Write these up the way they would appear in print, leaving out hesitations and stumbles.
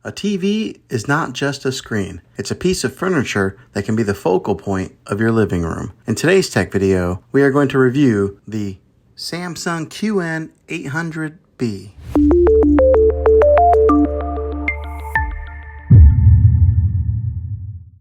A TV is not just a screen. It's a piece of furniture that can be the focal point of your living room. In today's tech video, we are going to review the Samsung QN800B.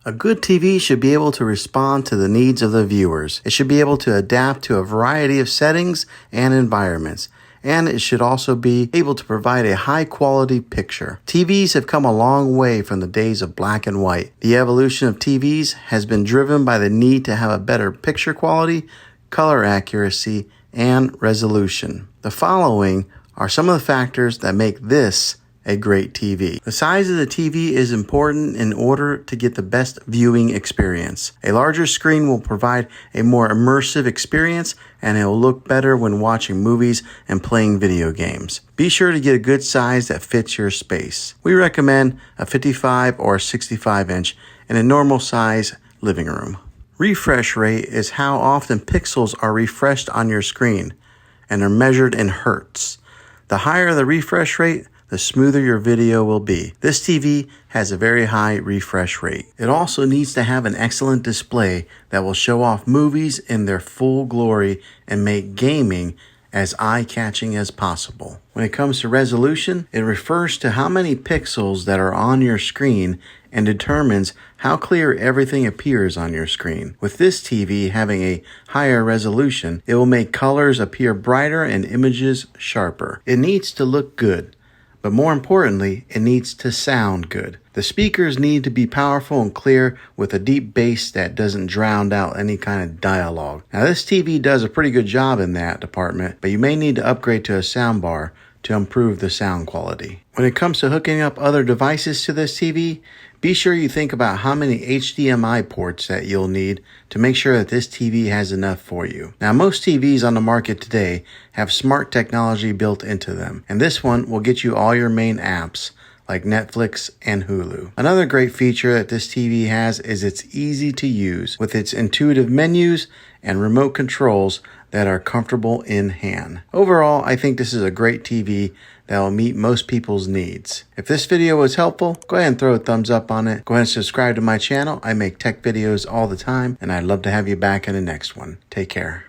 A good TV should be able to respond to the needs of the viewers. It should be able to adapt to a variety of settings and environments. And it should also be able to provide a high-quality picture. TVs have come a long way from the days of black and white. The evolution of TVs has been driven by the need to have a better picture quality, color accuracy, and resolution. The following are some of the factors that make this a great TV. The size of the TV is important in order to get the best viewing experience. A larger screen will provide a more immersive experience, and it will look better when watching movies and playing video games. Be sure to get a good size that fits your space. We recommend a 55 or 65 inch in a normal size living room. Refresh rate is how often pixels are refreshed on your screen and are measured in hertz. The higher the refresh rate, the smoother your video will be. This TV has a very high refresh rate. It also needs to have an excellent display that will show off movies in their full glory and make gaming as eye-catching as possible. When it comes to resolution, it refers to how many pixels that are on your screen and determines how clear everything appears on your screen. With this TV having a higher resolution, it will make colors appear brighter and images sharper. It needs to look good. But more importantly, it needs to sound good. The speakers need to be powerful and clear with a deep bass that doesn't drown out any kind of dialogue. Now this TV does a pretty good job in that department, but you may need to upgrade to a soundbar to improve the sound quality. When it comes to hooking up other devices to this TV, be sure you think about how many HDMI ports that you'll need to make sure that this TV has enough for you. Now, most TVs on the market today have smart technology built into them, and this one will get you all your main apps like Netflix and Hulu. Another great feature that this TV has is it's easy to use with its intuitive menus and remote controls that are comfortable in hand. Overall, I think this is a great TV that will meet most people's needs. If this video was helpful, go ahead and throw a thumbs up on it. Go ahead and subscribe to my channel. I make tech videos all the time, and I'd love to have you back in the next one. Take care.